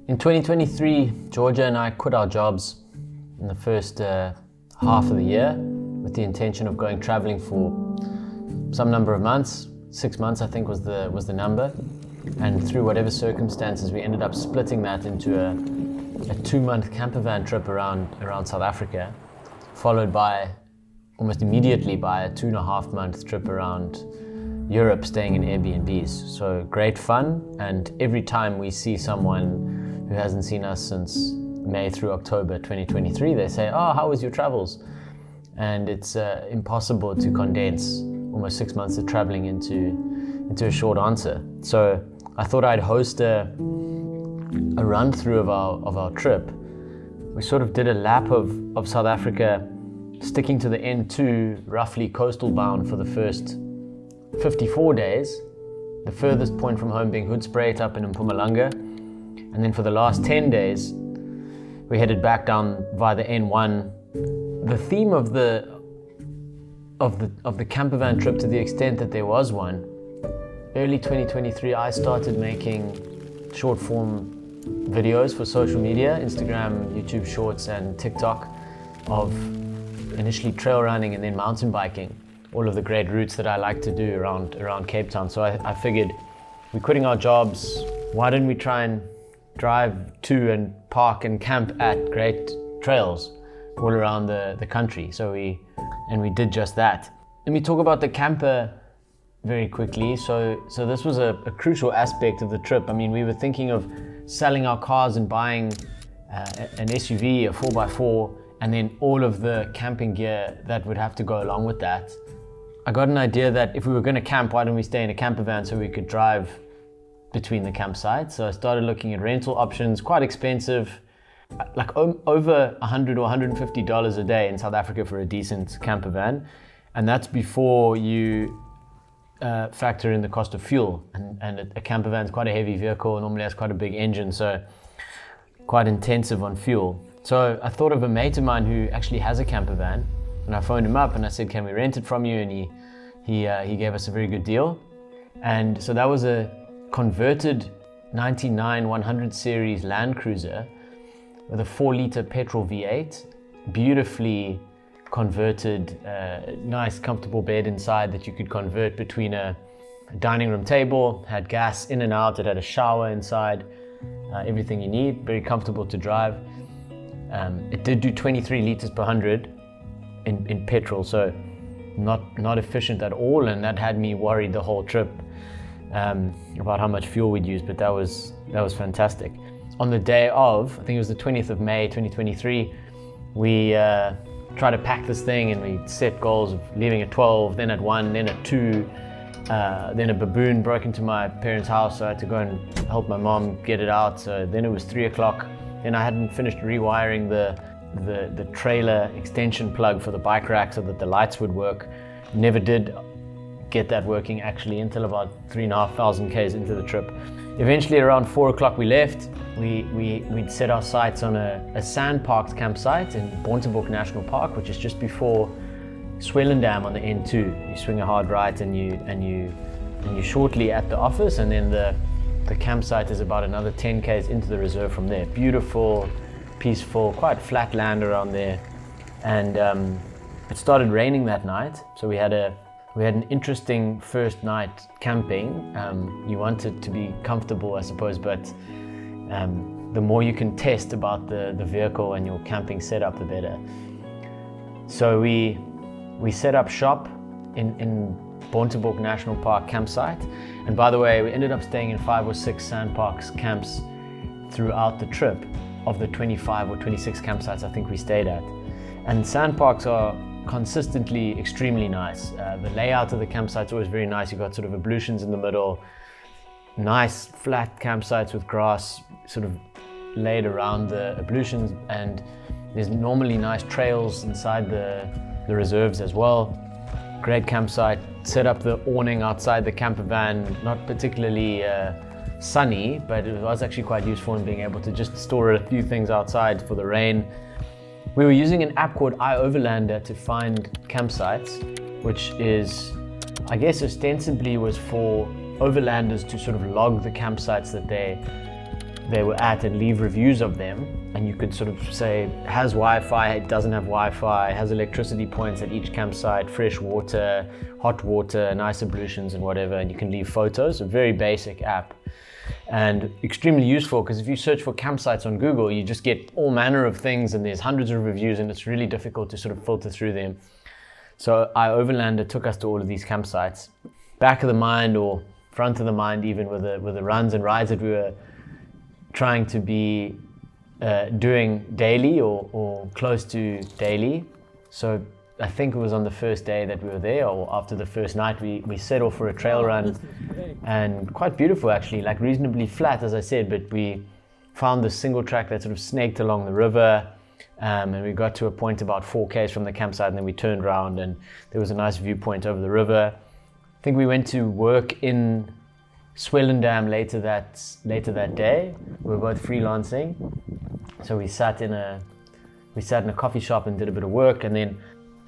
In 2023, Georgia and I quit our jobs in the first half of the year with the intention of going traveling for some number of months. 6 months, I think, was the number. And through whatever circumstances, we ended up splitting that into a 2-month campervan trip around South Africa, followed by almost immediately by a 2.5-month trip around Europe, staying in Airbnbs. So great fun, and every time we see someone who hasn't seen us since May through October 2023, they say, "Oh, how was your travels?" And it's impossible to condense almost 6 months of traveling into a short answer. So I thought I'd host a run through of our trip. We sort of did a lap of South Africa, sticking to the N2, roughly coastal bound for the first 54 days, the furthest point from home being Hoedspruit up in Mpumalanga. And then for the last 10 days, we headed back down via the N1. The theme of the campervan trip, to the extent that there was one, early 2023, I started making short form videos for social media, Instagram, YouTube Shorts, and TikTok, of initially trail running and then mountain biking, all of the great routes that I like to do around Cape Town. So I figured, we're quitting our jobs, why don't we try and drive to and park and camp at great trails all around the country. So we did just that. Let me talk about the camper very quickly. So this was a crucial aspect of the trip. I mean, we were thinking of selling our cars and buying an SUV, a 4x4, and then all of the camping gear that would have to go along with that. I got an idea that if we were going to camp, why don't we stay in a camper van so we could drive between the campsites. So I started looking at rental options, quite expensive, like over $100 or $150 a day in South Africa for a decent camper van. And that's before you factor in the cost of fuel. And a camper van is quite a heavy vehicle, normally has quite a big engine, so quite intensive on fuel. So I thought of a mate of mine who actually has a camper van, and I phoned him up and I said, "Can we rent it from you?" And he gave us a very good deal. And so that was a converted 99 100 series Land Cruiser with a 4-liter petrol V8, beautifully converted, nice comfortable bed inside that you could convert between a dining room table, had gas in and out, it had a shower inside, everything you need, very comfortable to drive. It did do 23 liters per 100 in petrol, so not efficient at all, and that had me worried the whole trip about how much fuel we'd use, but that was fantastic. On the day of, I think it was the 20th of May 2023, we tried to pack this thing, and we set goals of leaving at 12, then at 1, then at 2, then a baboon broke into my parents' house, so I had to go and help my mom get it out. So then it was 3 o'clock, then I hadn't finished rewiring the trailer extension plug for the bike rack so that the lights would work. Never did get that working actually until about 3,500 k's into the trip. Eventually around 4 o'clock we left. We'd set our sights on a sand-parked campsite in Bontebok National Park, which is just before Swellendam on the N2. You swing a hard right and you're shortly at the office, and then the campsite is about another 10 k's into the reserve from there. Beautiful, peaceful, quite flat land around there. And it started raining that night, so we had an interesting first night camping. You want it to be comfortable, I suppose, but the more you can test about the vehicle and your camping setup, the better. So we set up shop in Bontebok National Park campsite. And by the way, we ended up staying in 5 or 6 sandparks camps throughout the trip, of the 25 or 26 campsites I think we stayed at. And sandparks are consistently extremely nice. The layout of the campsite's always very nice. You've got sort of ablutions in the middle, nice flat campsites with grass sort of laid around the ablutions, and there's normally nice trails inside the reserves as well. Great campsite. Set up the awning outside the camper van, not particularly sunny, but it was actually quite useful in being able to just store a few things outside for the rain. We were using an app called iOverlander to find campsites, which is, I guess, ostensibly was for overlanders to sort of log the campsites that they were at and leave reviews of them. And you could sort of say, has Wi-Fi, it doesn't have Wi-Fi, has electricity points at each campsite, fresh water, hot water, nice ablutions and whatever, and you can leave photos. A very basic app and extremely useful, because if you search for campsites on Google, you just get all manner of things and there's hundreds of reviews and it's really difficult to sort of filter through them. So iOverlander took us to all of these campsites. Back of the mind, or front of the mind even, with the runs and rides that we were trying to be doing daily or close to daily. So I think it was on the first day that we were there, or after the first night, we set off for a trail run, and quite beautiful actually, like reasonably flat as I said, but we found this single track that sort of snaked along the river, and we got to a point about 4Ks from the campsite, and then we turned around and there was a nice viewpoint over the river. I think we went to work in Swellendam later that day. We were both freelancing, so we sat in a coffee shop and did a bit of work, and then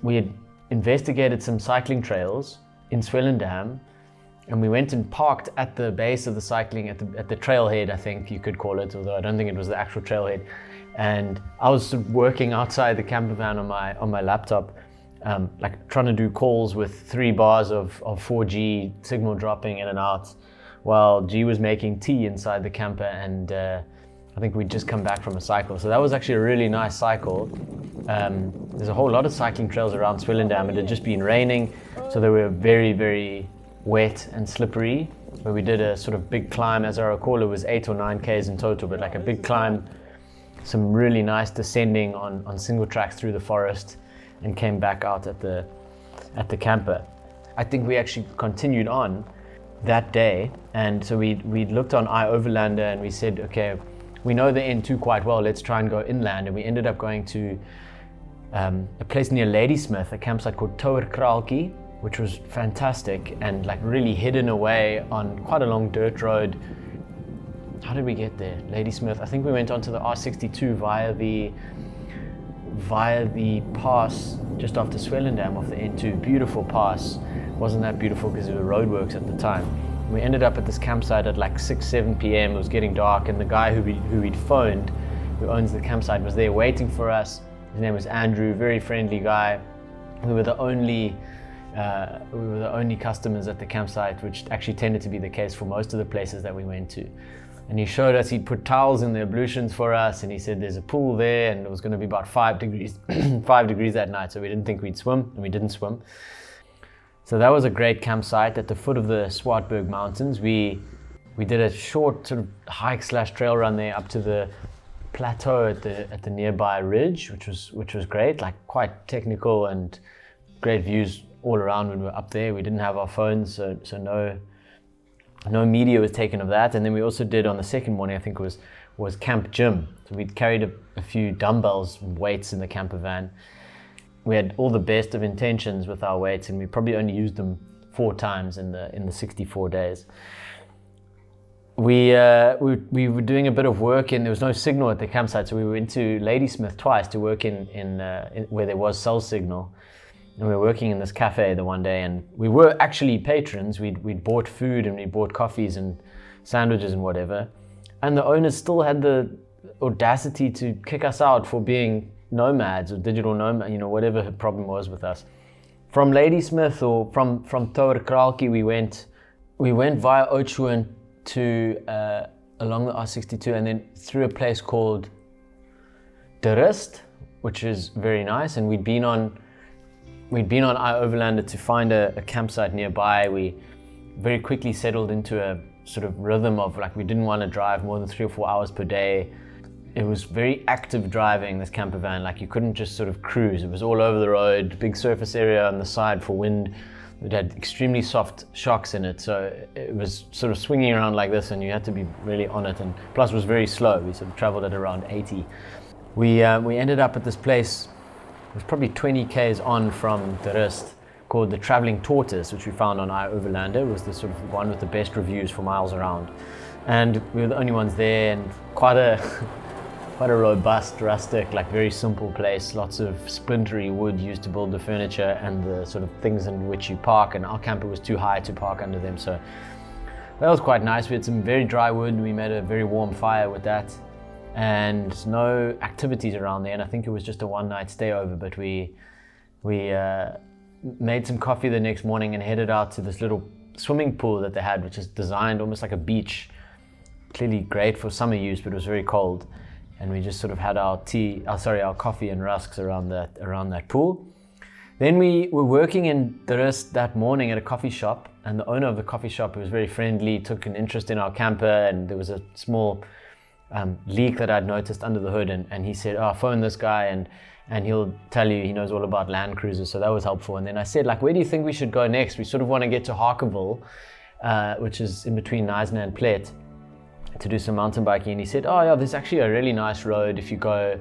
we had investigated some cycling trails in Swellendam, and we went and parked at the base of the cycling, at the trailhead, I think you could call it, although I don't think it was the actual trailhead. And I was sort of working outside the campervan on my laptop, like trying to do calls with 3 bars of 4G signal dropping in and out, while G was making tea inside the camper, and I think we'd just come back from a cycle. So that was actually a really nice cycle. There's a whole lot of cycling trails around Swellendam. It had just been raining, so they were very, very wet and slippery. But we did a sort of big climb, as I recall, it was 8 or 9 Ks in total, but like a big climb, some really nice descending on single tracks through the forest, and came back out at the camper. I think we actually continued on that day, and so we looked on iOverlander and we said, okay, we know the N2 quite well, let's try and go inland. And we ended up going to a place near Ladismith, a campsite called Kraaltjie, which was fantastic and like really hidden away on quite a long dirt road. How did we get there? Ladismith, I think we went onto the R62 via the pass just after Swellendam off the N2. Beautiful pass. Wasn't that beautiful because there were roadworks at the time. We ended up at this campsite at like 6-7 p.m. It was getting dark, and the guy who we'd phoned, who owns the campsite, was there waiting for us. His name was Andrew, very friendly guy. We were the only customers at the campsite, which actually tended to be the case for most of the places that we went to. And he showed us, he'd put towels in the ablutions for us, and he said there's a pool there, and it was going to be about 5 degrees that night, so we didn't think we'd swim, and we didn't swim. So that was a great campsite at the foot of the Swartberg Mountains. We did a short sort of hike/trail run there up to the plateau at the nearby ridge, which was great, like quite technical and great views all around when we were up there. We didn't have our phones, so no media was taken of that. And then we also did on the second morning, I think it was camp gym. So we'd carried a few dumbbells and weights in the camper van. We had all the best of intentions with our weights, and we probably only used them 4 times in the 64 days. We were doing a bit of work, and there was no signal at the campsite, so we went to Ladismith twice to work in where there was cell signal. And we were working in this cafe the one day, and we were actually patrons. We'd bought food, and we bought coffees and sandwiches and whatever. And the owners still had the audacity to kick us out for being nomads or digital nomads, whatever the problem was with us. From Ladismith or from Kraaltjie, we went via Oudtshoorn to along the R62, and then through a place called De Rust, which is very nice. And we'd been on iOverlander to find a campsite nearby. We very quickly settled into a sort of rhythm of like we didn't want to drive more than 3 or 4 hours per day. It was very active driving, this camper van. Like you couldn't just sort of cruise. It was all over the road, big surface area on the side for wind. It had extremely soft shocks in it, so it was sort of swinging around like this, and you had to be really on it. And plus, it was very slow. We sort of traveled at around 80. We ended up at this place. It was probably 20 Ks on from De Rust, called the Traveling Tortoise, which we found on iOverlander. It was the sort of one with the best reviews for miles around. And we were the only ones there, and quite quite a robust, rustic, like very simple place. Lots of splintery wood used to build the furniture and the sort of things in which you park, and our camper was too high to park under them, so that was quite nice. We had some very dry wood and we made a very warm fire with that, and no activities around there, and I think it was just a one-night stay over, but we made some coffee the next morning and headed out to this little swimming pool that they had, which is designed almost like a beach, clearly great for summer use, but it was very cold. And we just sort of had our coffee and rusks around that pool. Then we were working in Ladismith that morning at a coffee shop, and the owner of the coffee shop, who was very friendly, took an interest in our camper, and there was a small leak that I'd noticed under the hood, and he said, "Oh, phone this guy and he'll tell you, he knows all about Land Cruisers," so that was helpful. And then I said, like, where do you think we should go next? We sort of want to get to Harkerville, which is in between Knysna and Plet, to do some mountain biking. And he said, "Oh yeah, there's actually a really nice road if you go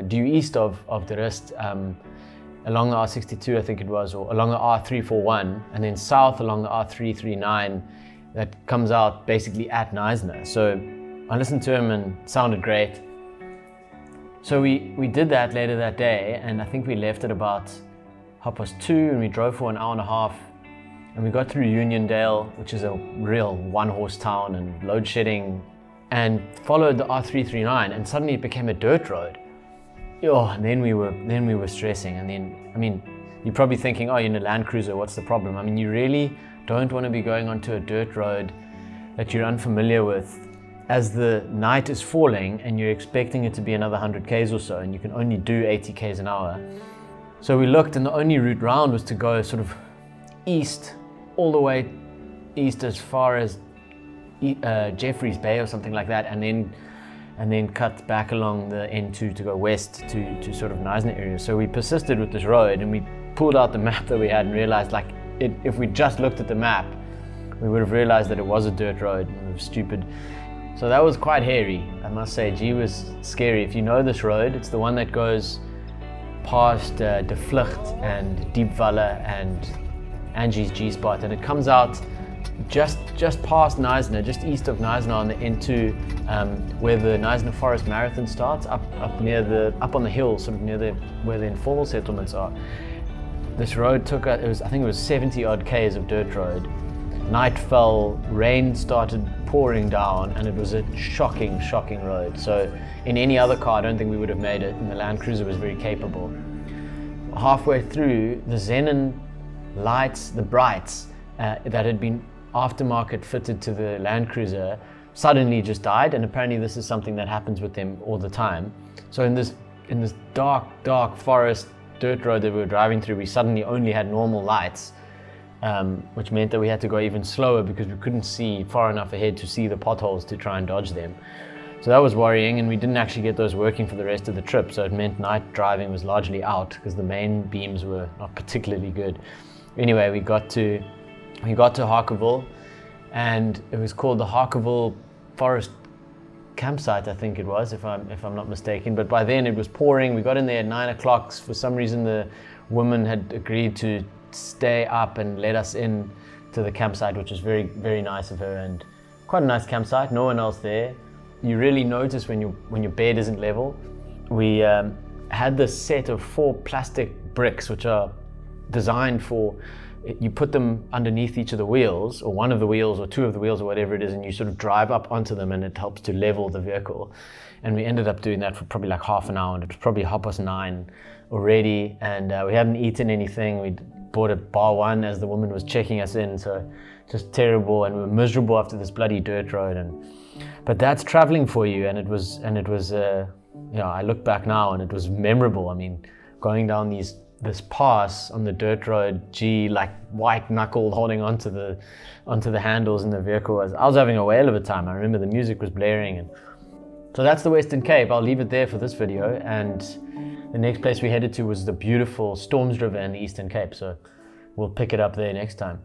due east of Ladismith, along the R62, I think it was, or along the R341, and then south along the R339 that comes out basically at Knysna." So I listened to him and it sounded great. So we did that later that day, and I think we left at about 2:30, and we drove for an hour and a half. And we got through Uniondale, which is a real one-horse town and load shedding, and followed the R339, and suddenly it became a dirt road. Oh, and then we were stressing. And then, I mean, you're probably thinking, oh, you're in a Land Cruiser, what's the problem? I mean, you really don't want to be going onto a dirt road that you're unfamiliar with as the night is falling and you're expecting it to be another 100 Ks or so, and you can only do 80 Ks an hour. So we looked, and the only route round was to go sort of east, all the way east as far as Jeffreys Bay or something like that, and then cut back along the N2 to go west to sort of Knysna area. So we persisted with this road, and we pulled out the map that we had and realized, like, if we just looked at the map, we would have realized that it was a dirt road, and we were stupid. So that was quite hairy, I must say. Gee, was scary. If you know this road, it's the one that goes past De Vlucht and Diepvalle and Angie's G-Spot, and it comes out just past Knysna, just east of Knysna on the N2, where the Knysna Forest Marathon starts, up on the hill, sort of near where the informal settlements are. This road took I think it was 70 odd Ks of dirt road. Night fell, rain started pouring down, and it was a shocking road. So in any other car, I don't think we would have made it, and the Land Cruiser was very capable. Halfway through, the xenon lights, the brights that had been aftermarket fitted to the Land Cruiser suddenly just died, and apparently this is something that happens with them all the time. So in this dark forest dirt road that we were driving through, we suddenly only had normal lights, which meant that we had to go even slower because we couldn't see far enough ahead to see the potholes to try and dodge them. So that was worrying, and we didn't actually get those working for the rest of the trip, so it meant night driving was largely out because the main beams were not particularly good. Anyway, we got to Harkerville, and it was called the Harkerville Forest Campsite, I think it was, if I'm not mistaken. But by then it was pouring. We got in there at 9 o'clock. For some reason, the woman had agreed to stay up and let us in to the campsite, which was very, very nice of her, and quite a nice campsite. No one else there. You really notice when your bed isn't level. We had this set of 4 plastic bricks, which are designed for, you put them underneath each of the wheels, or one of the wheels, or 2 of the wheels, or whatever it is, and you sort of drive up onto them, and it helps to level the vehicle. And we ended up doing that for probably like half an hour, and it was probably 9:30 already, and we hadn't eaten anything. We'd bought a bar one as the woman was checking us in, so just terrible, and we were miserable after this bloody dirt road. But that's traveling for you, and it was I look back now and it was memorable. I mean, going down this pass on the dirt road, like white knuckled holding onto the handles in the vehicle. I was having a whale of a time. I remember the music was blaring, and so that's the Western Cape. I'll leave it there for this video, and the next place we headed to was the beautiful Storms River in the Eastern Cape, so we'll pick it up there next time.